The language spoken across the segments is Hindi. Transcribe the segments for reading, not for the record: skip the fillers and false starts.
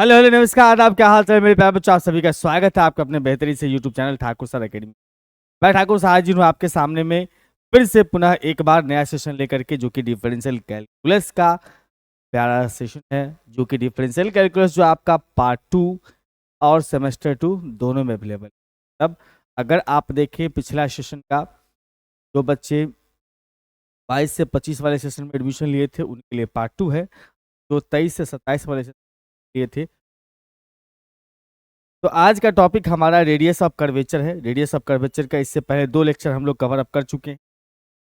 हेलो हेलो नमस्कार आदाब, क्या हाल चाल मेरे प्यारे बच्चों। आप सभी का स्वागत है आपका अपने बेहतरीन से YouTube channel Thakur sir academy. मैं ठाकुर सर हाजिर हूँ आपके सामने में फिर से पुनः एक बार नया सेशन लेकर के, जो कि डिफरेंशियल कैलकुलस का प्यारा सेशन है। जो कि डिफरेंशियल कैलकुलस जो आपका पार्ट 2 और सेमेस्टर 2 दोनों में अवेलेबल है। अब अगर आप देखें पिछला सेशन का, जो बच्चे 22 से 25 वाले सेशन में एडमिशन लिए थे उनके लिए पार्ट 2 है। जो 23 से 27 वाले सेशन लिए थे, तो आज का टॉपिक हमारा रेडियस ऑफ कर्वेचर है। रेडियस ऑफ कर्वेचर का इससे पहले 2 लेक्चर हम लोग कवर अप कर चुके हैं।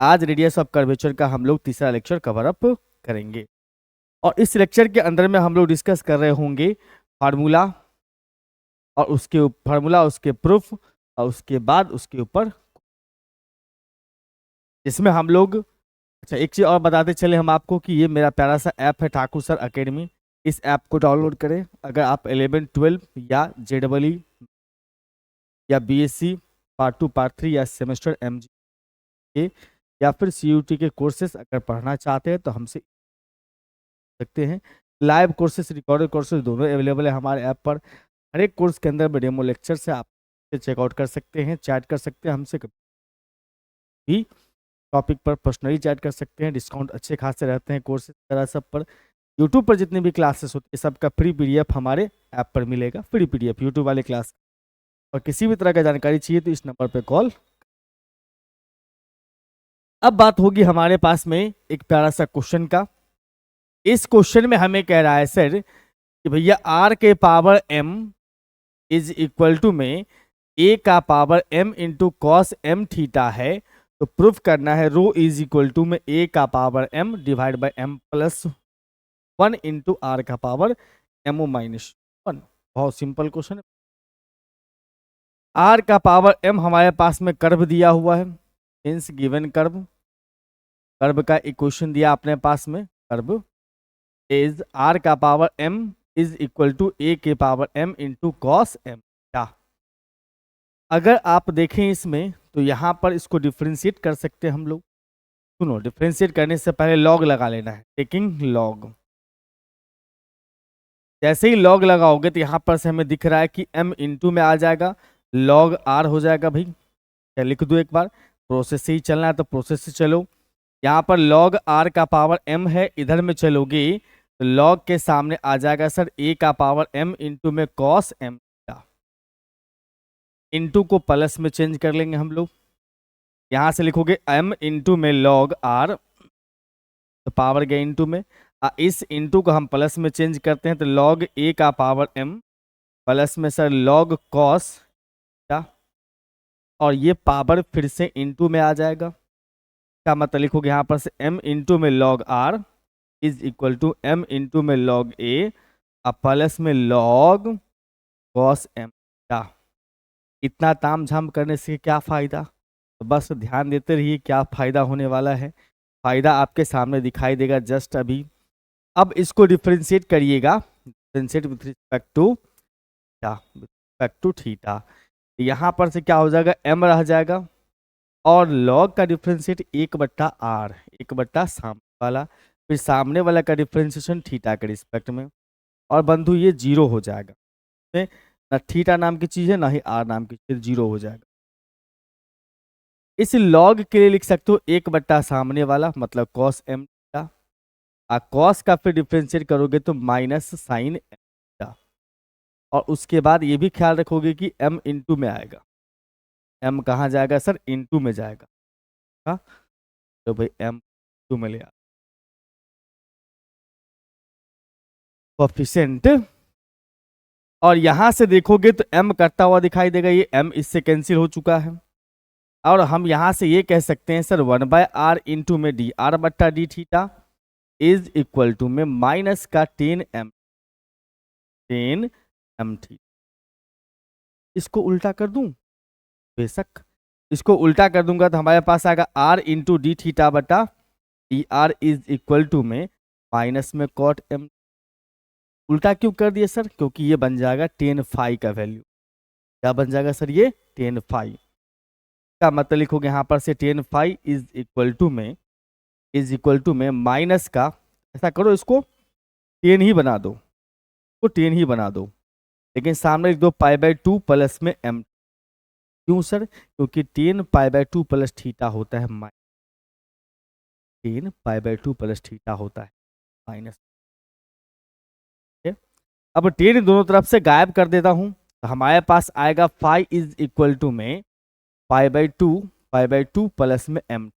आज रेडियस ऑफ कर्वेचर का हम लोग तीसरा लेक्चर कवर अप करेंगे। और इस लेक्चर के अंदर में हम लोग डिस्कस कर रहे होंगे फार्मूला और उसके फार्मूला, उसके प्रूफ और उसके बाद उसके ऊपर, जिसमें हम लोग, अच्छा एक चीज़ और बताते चले हम आपको कि ये मेरा प्यारा सा ऐप है ठाकुर सर एकेडमी। इस ऐप को डाउनलोड करें। अगर आप 11 12 या JEE या BSc पार्ट 2 पार्ट 3 या सेमेस्टर MG के या फिर CUT के कोर्सेस अगर पढ़ना चाहते हैं तो हमसे सकते हैं। लाइव कोर्सेस, रिकॉर्डेड कोर्सेस दोनों अवेलेबल है हमारे ऐप पर। हर एक कोर्स के अंदर में डेमो लेक्चर से आप चेकआउट कर सकते हैं, चैट कर सकते हैं हमसे, भी टॉपिक पर पर्सनली चैट कर सकते हैं। डिस्काउंट अच्छे खासे रहते हैं कोर्सेज वगैरह सब पर। यूट्यूब पर जितनी भी क्लासेस होती है सबका फ्री PDF हमारे ऐप पर मिलेगा। फ्री PDF यूट्यूब वाले क्लास। और किसी भी तरह का जानकारी चाहिए तो इस नंबर पर कॉल। अब बात होगी हमारे पास में एक प्यारा सा क्वेश्चन का। इस क्वेश्चन में हमें कह रहा है सर कि भैया r के power m is equal to में a का power m into cos m theta है। तो प्रूफ करना है रो इज इक्वल टू में a का power m divide by m plus 1 into r का पावर m माइनस 1। बहुत सिंपल क्वेश्चन है। r का पावर m हमारे पास में कर्व दिया हुआ है, मीन्स गिवन कर्व। कर्व का इक्वेशन दिया अपने पास में। कर्व इज r का power m is equal to a के power m into cos m। अगर आप देखें इसमें तो यहाँ पर इसको डिफ्रेंशिएट कर सकते हैं हम लोग। सुनो, डिफ्रेंशिएट करने से पहले लॉग लगा लेना है। टेकिंग लॉग, जैसे ही लॉग लगाओगे तो यहाँ पर से हमें दिख रहा है कि m इंटू में आ जाएगा, लॉग r हो जाएगा। भाई क्या लिख दूँ एक बार, प्रोसेस से ही चलना है तो प्रोसेस से चलो। यहाँ पर log r का पावर m है, इधर में चलोगे तो log के सामने आ जाएगा सर a का पावर m इंटू में cos m का। इंटू को प्लस में चेंज कर लेंगे हम लोग। यहाँ से लिखोगे m इंटू में log r, तो पावर गया इंटू में। इस इंटू को हम प्लस में चेंज करते हैं तो log a का पावर m प्लस में सर log cos का, और ये पावर फिर से इंटू में आ जाएगा। का मतलब लिखोगे यहाँ पर से m इंटू में log r is equal to m into में log a प्लस में log cos m का। इतना ताम झाम करने से क्या फायदा, तो बस ध्यान देते रहिए क्या फायदा होने वाला है। फायदा आपके सामने दिखाई देगा जस्ट अभी। अब इसको डिफ्रेंशिएट करिएगा। डिफ्रेंशिएट विथ रिस्पेक्ट टू क्या, विथ रिस्पेक्ट टू थीटा। यहाँ पर से क्या हो जाएगा, m रह जाएगा और log का डिफ्रेंशिएट 1/r, 1/ सामने वाला, फिर सामने वाला का डिफ्रेंशिएशन थीटा के रिस्पेक्ट में। और बंधु ये 0 हो जाएगा। ना थीटा नाम की चीज है ना ही r नाम की चीज, 0 हो जाएगा। इस log के लिए लिख सकते हो 1/ सामने वाला मतलब cos m थीटा। cos का फिर डिफ्रेंशिएट करोगे तो माइनस साइन m थीटा। और उसके बाद ये भी ख्याल रखोगे कि m इंटू में आएगा। m कहाँ जाएगा सर, इंटू में जाएगा। हाँ तो भाई m इंटू में ले आ कोफिशिएंट। और यहां से देखोगे तो m कटता हुआ दिखाई देगा, ये m इससे कैंसिल हो चुका है। और हम यहां से ये कह सकते हैं सर 1/r इंटू में डी r बट्टा d theta is equal to में माइनस का 10m थीटा। इसको उल्टा कर दूं, बेशक इसको उल्टा कर दूंगा तो हमारे पास आएगा r इंटू डी थीटा बटा d r is equal to में माइनस में कॉट m। उल्टा क्यों कर दिए सर, क्योंकि ये बन जाएगा 10 फाई का वैल्यू। क्या बन जाएगा सर, ये 10 फाई का मतलब लिखोगे यहाँ पर से 10 फाई इज इक्वल टू में माइनस का, ऐसा करो इसको 10 ही बना दो, को 10 ही बना दो, लेकिन सामने लिख दो π/2 प्लस में m। क्यों सर? क्योंकि 10 π/2 प्लस थीटा होता है माइनस, 10 π/2 प्लस थीटा होता है माइनस। अब 10 दोनों तरफ से गायब कर देता हूं, तो हमारे पास आएगा फाइ इज इक्वल टू में π/2 प्लस में m।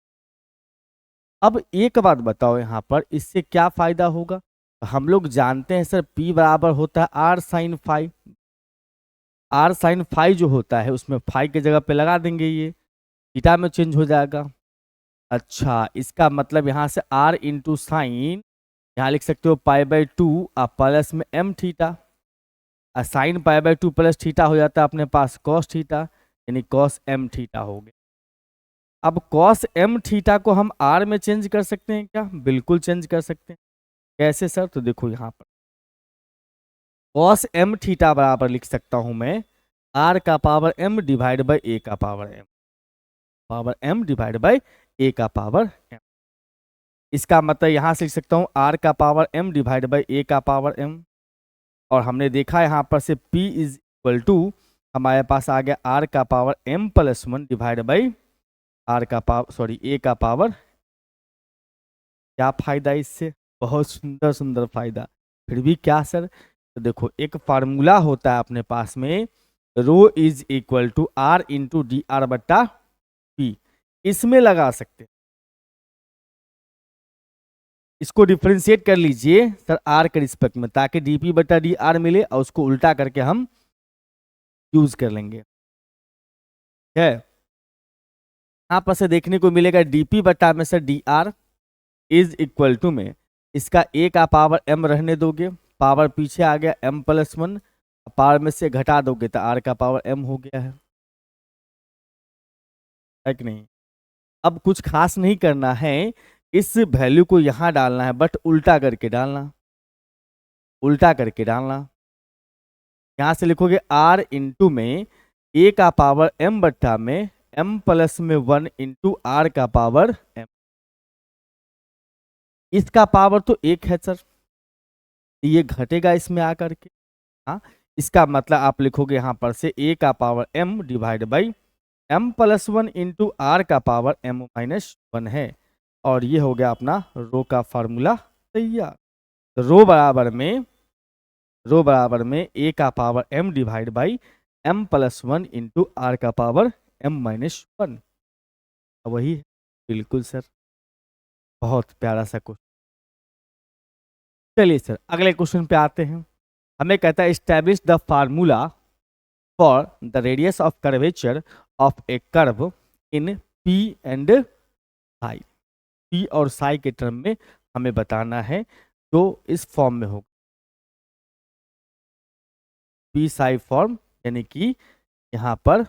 अब एक बात बताओ, यहाँ पर इससे क्या फायदा होगा? तो हम लोग जानते हैं सर p बराबर होता है r sine phi. r sine phi जो होता है उसमें फाइ की जगह पे लगा देंगे, ये थीटा में चेंज हो जाएगा। अच्छा, इसका मतलब यहाँ से r इंटू साइन, यहाँ लिख सकते हो π/2 प्लस में m theta, sine π/2 plus theta हो जाता है अपने पास कॉस थीटा, यानी कॉस m थीटा हो गया। अब कॉस m थीटा को हम r में चेंज कर सकते हैं क्या? बिल्कुल चेंज कर सकते हैं। कैसे सर? तो देखो यहाँ पर कॉस m थीटा बराबर लिख सकता हूं मैं r का power m divide by a का power m, power m divide by a का पावर m। इसका मतलब यहां से लिख सकता हूं r का power m divide by a का पावर m। और हमने देखा यहाँ पर से p इज इक्वल टू हमारे पास आ गया r का power m plus 1 divide by r का पावर a का पावर। क्या फायदा इससे? बहुत सुंदर सुंदर फायदा। फिर भी क्या सर? तो देखो एक फार्मूला होता है अपने पास में, rho is equal to r into d r बट्टा पी, इसमें लगा सकते हैं। इसको डिफ्रेंशिएट कर लीजिए सर r के रिस्पेक्ट में, ताकि dp बट्टा डी आर मिले, और उसको उल्टा करके हम यूज कर लेंगे। है यहाँ पर से देखने को मिलेगा dp बट्टा में sir d r is equal to में इसका a का पावर m रहने दोगे, पावर पीछे आ गया m प्लस 1, पावर में से घटा दोगे तो r का पावर m हो गया है कि नहीं? अब कुछ खास नहीं करना है, इस वैल्यू को यहां डालना है, बट उल्टा करके डालना, उल्टा करके डालना। यहां से लिखोगे r इंटू में a का पावर m बट्टा में m प्लस में 1 इंटू r का पावर m। इसका पावर तो 1 है सर, ये घटेगा इसमें आकर के। हाँ, इसका मतलब आप लिखोगे यहाँ पर से a का power m divide by m plus 1 into r का पावर m माइनस 1 है। और ये हो गया अपना रो का फार्मूला तैयार। तो रो बराबर में a का power m divide by m plus 1 into r का पावर m माइनस 1, वही है। बिल्कुल सर, बहुत प्यारा सा क्वेश्चन। चलिए सर अगले क्वेश्चन पे आते हैं। हमें कहता है establish the formula for the radius of curvature of A curve in p and Sai. p और साई के टर्म में हमें बताना है, जो इस फॉर्म में होगा, p साई फॉर्म, यानी कि यहाँ पर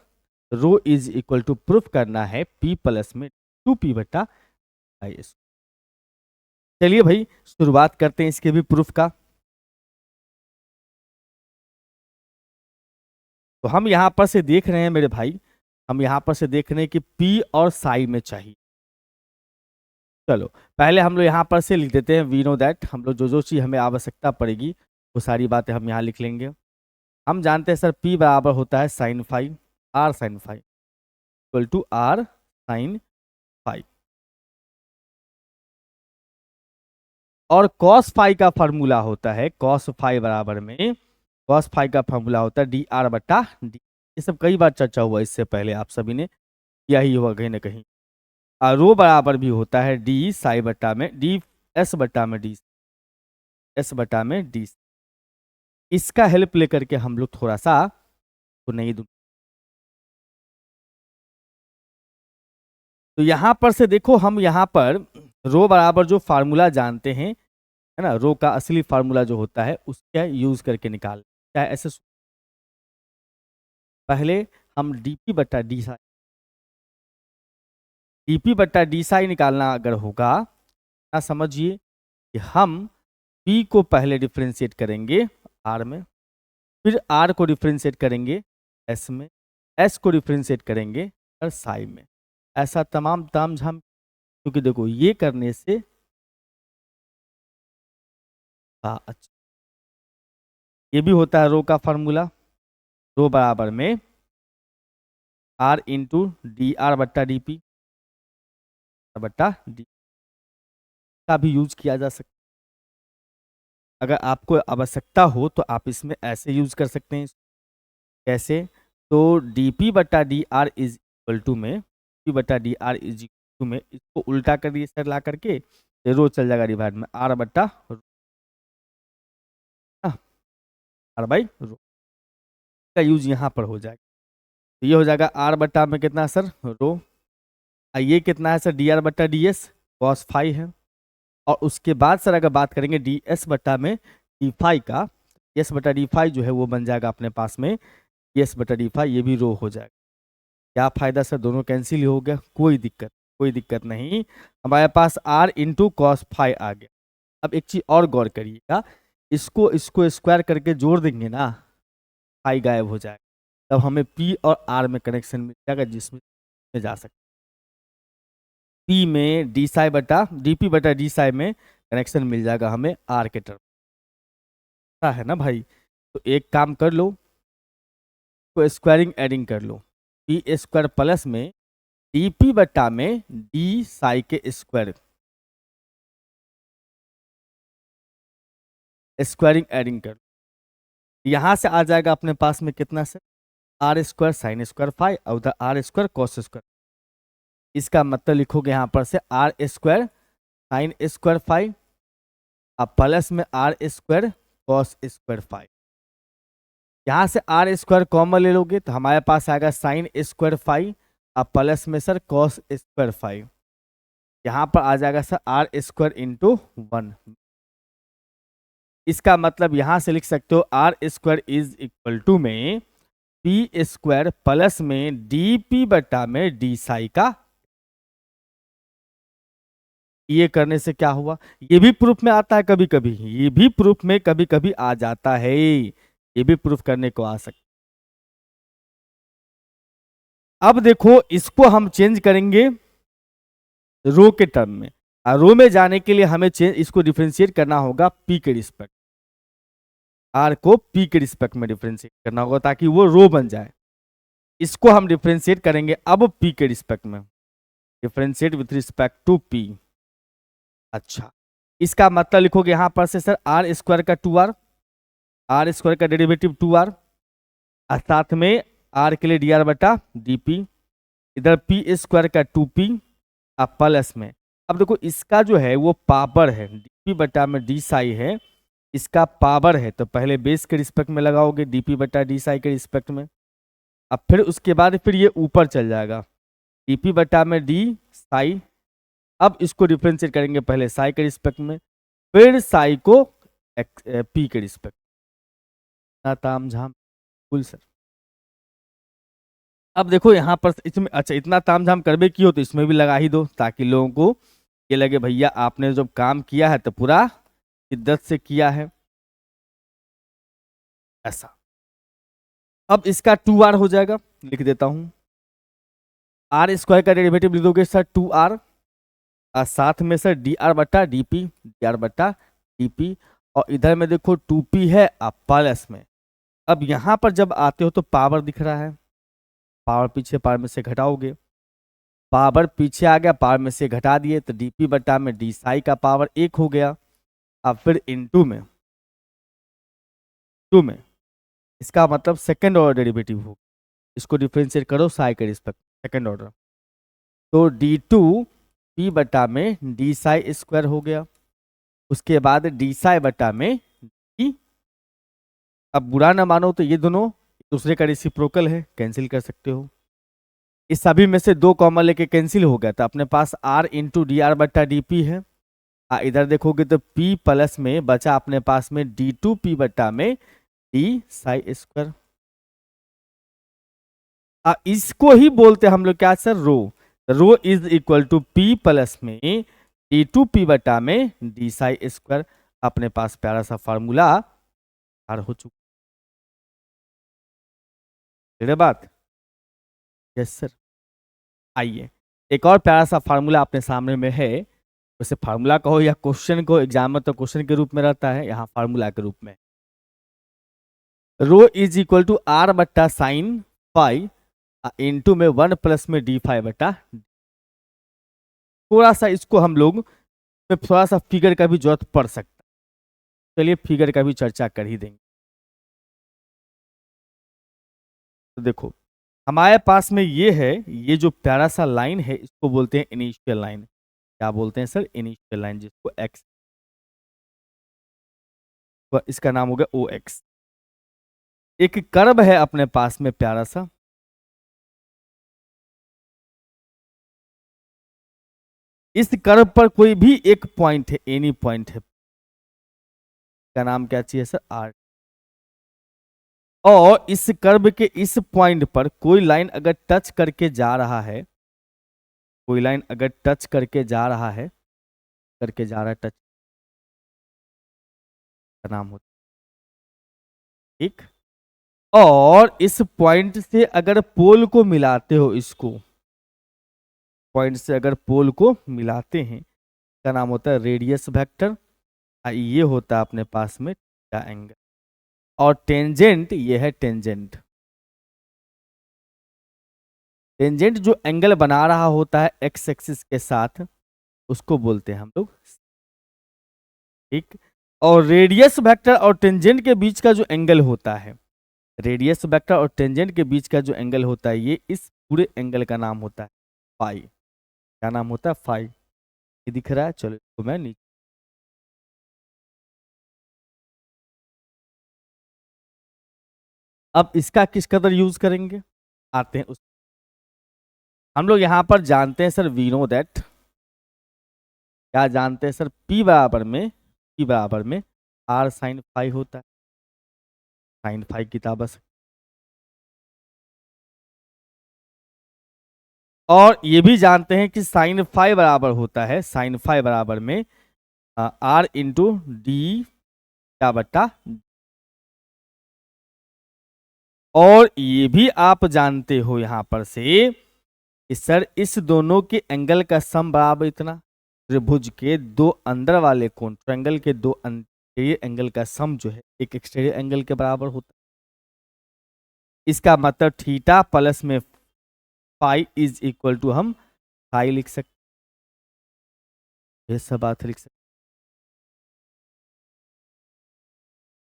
रो इज इक्वल टू प्रूफ करना है p प्लस में 2p बटा आई। चलिए भाई शुरुआत करते हैं इसके भी प्रूफ का। तो हम यहाँ पर से देख रहे हैं मेरे भाई, हम यहाँ पर से देख रहे हैं कि p और साई में चाहिए। चलो पहले हम लोग यहाँ पर से लिख देते हैं, वी नो दैट, हम लोग जो जो चीज़ हमें आवश्यकता पड़ेगी वो सारी बातें हम यहाँ लिख लेंगे। हम जानते हैं सर p बराबर होता है sine phi, r sine phi equal to r sine phi, और कॉस फाई का फॉर्मूला होता है, कॉस फाई बराबर में कॉस फाई का फॉर्मूला होता है डी आर बटा डी। ये सब कई बार चर्चा हुआ इससे पहले, आप सभी ने किया ही हुआ कहीं ना कहीं। और रो बराबर भी होता है डी साई बटा में डी एस बटा में डी एस बटा में डी। इसका हेल्प लेकर के हम लोग थोड़ा सा तो नहीं दूं। तो यहां पर से देखो, हम यहां पर रो बराबर जो फार्मूला जानते हैं, है ना, रो का असली फार्मूला जो होता है उसका यूज करके निकाल, चाहे ऐसे पहले हम डीपी बट्टा डी साई, डीपी बट्टा डी साई निकालना अगर होगा ना, समझिए कि हम p को पहले डिफ्रेंशिएट करेंगे r में, फिर r को डिफ्रेंशिएट करेंगे s में, s को डिफ्रेंशिएट करेंगे और साई में। ऐसा तमाम तामझाम, क्योंकि देखो ये करने से, हाँ अच्छा, ये भी होता है रो का फार्मूला, रो बराबर में आर इंटू डी आर बट्टा डी पी बट्टा डी का भी यूज किया जा सकता है। अगर आपको आवश्यकता हो तो आप इसमें ऐसे यूज कर सकते हैं। कैसे? तो डी पी बट्टा d r is equal to में पी बट्टा d r is equal to में इसको उल्टा कर दिए सर ला करके, ये रो चल जाएगा डिवाइड में आर बट्टा रो, आर बाई रो का यूज यहाँ पर हो जाएगा। तो ये हो जाएगा आर बट्टा में कितना सर रो, ये कितना है सर डी आर बट्टा डी एस कॉस फाई है। और उसके बाद सर अगर बात करेंगे डी एस बट्टा में डी फाई का, एस बटा डी फाई जो है वो बन जाएगा अपने पास में एस बटा डी फाई, ये भी रो हो जाएगा। क्या फायदा सर, दोनों कैंसिल ही हो गया, कोई दिक्कत नहीं। हमारे पास आर इंटू कॉस फाई आ गया। अब एक चीज और गौर करिएगा, इसको स्क्वायर करके जोड़ देंगे ना, फाई गायब हो जाएगा, तब हमें पी और आर में कनेक्शन मिल जाएगा जिसमें जा सकते। पी में डी साई बटा डी पी बटा डी साई में कनेक्शन मिल जाएगा हमें आर के टर्म, है ना भाई। तो एक काम कर लो, तो स्क्वायरिंग एडिंग कर लो, पी स्क्वायर प्लस में डी पी बटा में डी साई के स्क्वायर, स्क्वायरिंग एडिंग कर लो। यहां से आ जाएगा अपने पास में कितना से r square sine square phi और उधर आर स्क्वायर कॉस स्क्वायर। इसका मतलब लिखोगे यहां पर से r square sine square phi अब प्लस में r square cos square phi. यहां से आर स्क्वायर कॉमन ले लोगे तो हमारे पास आएगा साइन स्क्वायर फाई अब प्लस में सर कॉस स्क्वायर फाई। यहां पर आ जाएगा सर आर स्क्वायर इंटू 1। इसका मतलब यहां से लिख सकते हो r square is equal to में पी स्क्वायर प्लस में डी पी बटा में डी साई का। ये करने से क्या हुआ, ये भी प्रूफ में आता है कभी कभी, ये भी प्रूफ में कभी कभी आ जाता है, ये भी प्रूफ करने को आ सकता। अब देखो इसको हम चेंज करेंगे रो के टर्म में, रो में जाने के लिए हमें चेंज इसको डिफरेंशिएट करना होगा पी के रिस्पेक्ट, आर को पी के रिस्पेक्ट में डिफरेंशिएट करना होगा ताकि वो रो बन जाए। इसको हम डिफरेंशिएट करेंगे अब पी के रिस्पेक्ट में, differentiate with respect to p. अच्छा, इसका मतलब लिखोगे यहां पर से सर आर स्क्वायर का 2r, आर स्क्वायर का डेरिवेटिव 2r, साथ में आर के लिए डी आर बटा डी पी, इधर पी स्क्वायर का 2p प्लस में। अब देखो इसका जो है वो पावर है, डीपी बटा में डी साई है, इसका पावर है तो पहले बेस के रिस्पेक्ट में लगाओगे डीपी बटा डी साई के रिस्पेक्ट में। अब फिर उसके बाद फिर ये ऊपर चल जाएगा डीपी बटा में डी साई। अब इसको डिफरेंशिएट करेंगे पहले साई के रिस्पेक्ट में, फिर साई को पी के रिस्पेक्ट। ताम झाम कुल सर। अब देखो यहाँ पर इसमें अच्छा इतना ताम झाम करबे की हो तो इसमें भी लगा ही दो ताकि लोगों को ये लगे भैया आपने जब काम किया है तो पूरा शिद्दत से किया है ऐसा। अब इसका 2r हो जाएगा, लिख देता हूं, आर स्क्वायर का डेरिवेटिव लिख दोगे सर 2r, साथ में सर डी आर बटा डी पी, डी आर बटा डी पी, और इधर में देखो 2p है प्लस में। अब यहां पर जब आते हो तो पावर दिख रहा है, पावर पीछे पावर में से घटाओगे, पावर पीछे आ गया पावर में से घटा दिए तो डीपी बटा में डी साई का पावर 1 हो गया। अब फिर इनटू में इसका मतलब सेकंड ऑर्डर डेरिवेटिव हो, इसको डिफरेंशिएट करो साई के रिस्पेक्ट सेकंड ऑर्डर, तो डी टू पी बटा में डी साई स्क्वायर हो गया। उसके बाद डी साई बटा में डी, अब बुरा ना मानो तो ये दोनों दूसरे का रेसिप्रोकल है, कैंसिल कर सकते हो। इस सभी में से 2 कॉमन लेके कैंसिल हो गया तो अपने पास r इंटू डी आर बटा डी पी है। इधर देखोगे तो p प्लस में बचा अपने पास में डी टू पी बटा में डी साई स्क्वायर। इसको ही बोलते हम लोग क्या sir rho is equal to p plus में डी टू पी बटा में डी साई स्क्वायर। अपने पास प्यारा सा फार्मूला हो चुका बात। यस सर, आइए एक और प्यारा सा फार्मूला अपने सामने में है, वैसे फार्मूला कहो या क्वेश्चन को, एग्जाम में तो क्वेश्चन के रूप में रहता है, यहाँ फार्मूला के रूप में। Rho is equal to are बट्टा साइन फाइव इंटू में 1 प्लस में डी फाइव बटा, थोड़ा सा इसको हम लोग में थोड़ा सा फिगर का भी जरूरत पड़ सकता है। चलिए फिगर का भी चर्चा कर ही देंगे। तो देखो हमारे पास में ये है, ये जो प्यारा सा लाइन है इसको बोलते हैं इनिशियल लाइन। क्या बोलते हैं सर? इनिशियल लाइन, जिसको एक्स, इसका नाम हो गया ओ एक्स। एक कर्व है अपने पास में प्यारा सा, इस कर्व पर कोई भी एक पॉइंट है, एनी पॉइंट है, का नाम क्या चाहिए सर? आर। और इस कर्व के इस पॉइंट पर कोई लाइन अगर टच करके जा रहा है, कोई लाइन अगर टच करके जा रहा है, करके जा रहा है, टच का नाम होता है, ठीक। और इस पॉइंट से अगर पोल को मिलाते हो, इसको पॉइंट से अगर पोल को मिलाते हैं, का नाम होता है रेडियस वेक्टर। ये होता है अपने पास में थीटा एंगल। और टेंजेंट, ये है टेंजेंट। टेंजेंट जो एंगल बना रहा होता है एक्स एक्सिस के साथ, उसको बोलते हैं हम लोग, ठीक। और रेडियस वेक्टर और टेंजेंट के बीच का जो एंगल होता है, रेडियस वेक्टर और टेंजेंट के बीच का जो एंगल होता है, ये इस पूरे एंगल का नाम होता है फाई। क्या नाम होता है? फाई। ये दिख रहा है? चलो तो मैं नीचे, अब इसका किस कदर यूज करेंगे आते हैं उस, हम लोग यहां पर जानते हैं सर, वी नो दैट, क्या जानते हैं सर? P बराबर में, P बराबर में आर साइन फाई होता है। साइन फाई किताब से, और ये भी जानते हैं कि साइन फाई बराबर होता है, साइन फाई बराबर में आर इंटू डी क्या बट्टा। और ये भी आप जानते हो यहां पर से कि सर इस दोनों के एंगल का सम बराबर इतना, त्रिभुज के दो अंदर वाले कोण, ट्रायंगल के दो इंटीरियर एंगल का सम जो है एक एक्सटीरियर एंगल के बराबर होता है। इसका मतलब थीटा प्लस में फाई इज इक्वल टू, हम फाई लिख सकते, ये सब बात लिख सकते।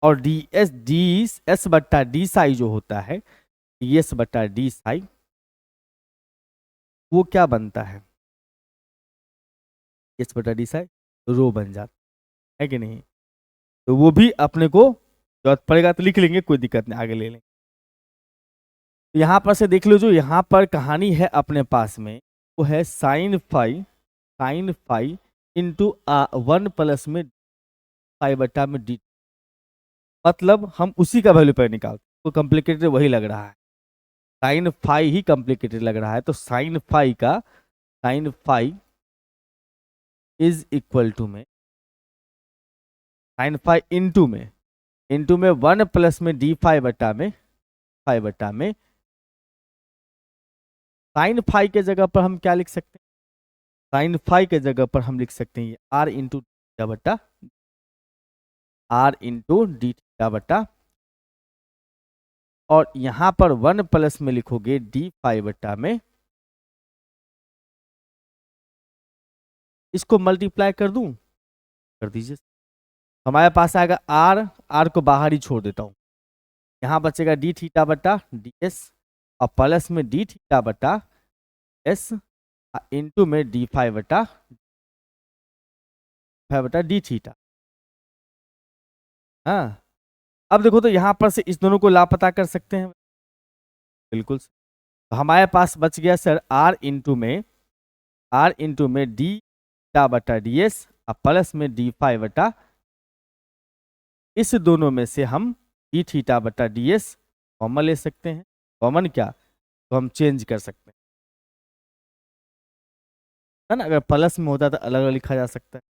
और डी एस बट्टा डी साई जो होता है, डी एस बट्टा डी साई, वो क्या बनता है? एस बटा डी साई रो बन जाता है कि नहीं? तो वो भी अपने को जरूरत पड़ेगा तो लिख लेंगे, कोई दिक्कत नहीं, आगे ले लेंगे। तो यहां पर से देख लो, जो यहां पर कहानी है अपने पास में, वो है साइन फाई इंटू 1 प्लस में फाई बटा में डी। मतलब हम उसी का वैल्यू पर निकालते, तो कॉम्प्लिकेटेड वही लग रहा है, साइन फाई ही कॉम्प्लिकेटेड लग रहा है। तो sine phi is equal to में, साइन फाई इंटू में 1 प्लस में डी फाई बटा में, फाई बटा में साइन फाई के जगह पर हम क्या लिख सकते हैं? साइन फाई के जगह पर हम लिख सकते हैं आर इंटू थीटा बटा, आर इंटू डी थीटा बटा, और यहां पर 1 प्लस में लिखोगे डी फाई बटा में, इसको मल्टीप्लाई कर दूं, कर दीजिए। हमारे पास आएगा आर, आर को बाहर ही छोड़ देता हूं, यहां बचेगा डी थीटा बटा डी एस, और प्लस में डी थीटा बटा एस इंटू में डी फाइव बटा डी थीटा। हाँ, अब देखो तो यहां पर से इस दोनों को लापता कर सकते हैं, बिल्कुल। तो हमारे पास बच गया सर आर इंटू में डी थीटा बटा डी एस और प्लस में डी फाइव बटा, इस दोनों में से हम डी थीटा बटा डी एस कॉमन ले सकते हैं। कॉमन क्या, तो हम चेंज कर सकते हैं, है ना। अगर प्लस में होता तो अलग अलग लिखा जा सकता है,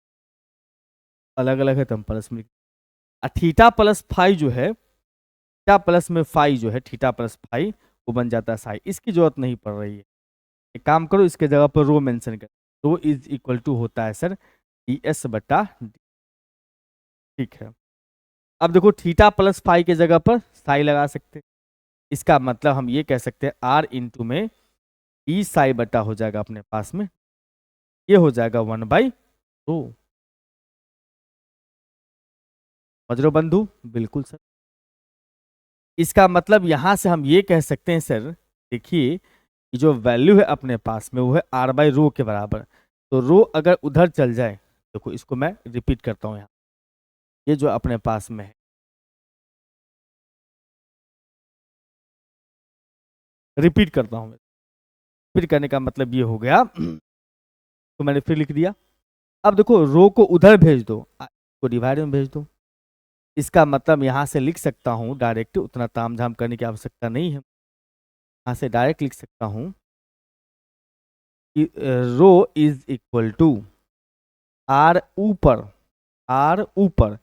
अलग अलग है तो हम प्लस में थीटा प्लस फाइव जो है, थीटा प्लस में फाइव जो है, थीटा प्लस फाइव वो बन जाता है साई। इसकी जरूरत नहीं पड़ रही है, एक काम करो इसके जगह पर रो मेंशन कर, रो इज इक्वल टू होता है सर डी एस बटा डी, ठीक है। अब देखो थीटा प्लस फाइव के जगह पर साई लगा सकते हैं। इसका मतलब हम ये कह सकते हैं आर इंटू में ई साई बटा हो जाएगा अपने पास में, ये हो जाएगा 1/2। समझ रहे हो बंधु? बिल्कुल सर। इसका मतलब यहां से हम ये कह सकते हैं सर, देखिए कि जो वैल्यू है अपने पास में वो है r/रो के बराबर। तो रो अगर उधर चल जाए, देखो इसको मैं रिपीट करता हूं यहाँ, ये जो अपने पास में है, रिपीट करता हूं, रिपीट करने का मतलब ये हो गया तो मैंने फिर लिख दिया। अब देखो रो को उधर भेज दो, को डिवाइड में भेज दो। इसका मतलब यहां से लिख सकता हूं डायरेक्ट, उतना तामझाम करने की आवश्यकता नहीं है, यहां से डायरेक्ट लिख सकता हूं कि रो इज इक्वल टू आर ऊपर, आर ऊपर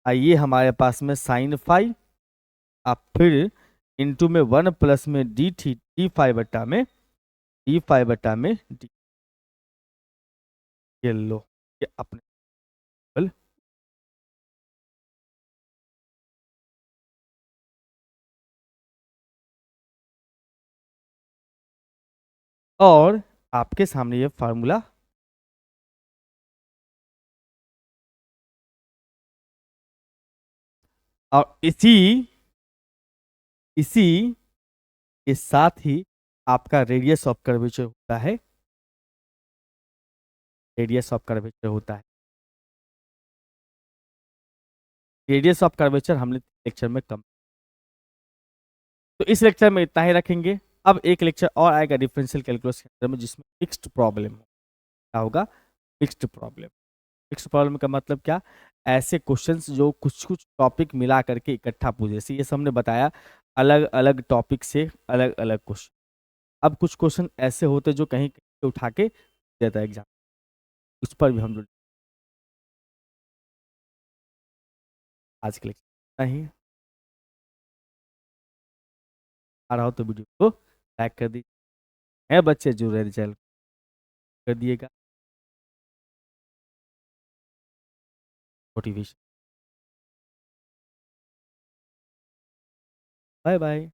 आइए हमारे पास में साइन फाइव, अब फिर इंटू में 1 प्लस में डी थी डी फाइव बटा में, डी फाइव बटा में डी। ये लो, ये अपने बल। और आपके सामने ये फार्मूला, और इसी के साथ ही आपका रेडियस ऑफ कर्वेचर होता है, रेडियस ऑफ कर्वेचर होता है। रेडियस ऑफ कर्वेचर हमने लेक्चर में कम, तो इस लेक्चर में इतना ही रखेंगे। अब एक लेक्चर और आएगा डिफरेंशियल कैलकुलस के अंदर में, जिसमें फिक्स्ड प्रॉब्लम क्या होगा, फिक्स्ड प्रॉब्लम। फिक्स्ड प्रॉब्लम का मतलब क्या, ऐसे क्वेश्चंस जो कुछ कुछ टॉपिक मिला करके इकट्ठा पूछे, जैसे ये हमने बताया अलग अलग टॉपिक से अलग अलग क्वेश्चन। अब कुछ क्वेश्चन ऐसे होते जो कहीं कहीं उठा के देता है एग्जाम, उस पर भी हम लोग आज के लिए नहीं आ रहा हो तो वीडियो को लाइक कर दीजिए, है बच्चे जो रहे चैनल कर दिएगा मोटिवेशन। Bye bye.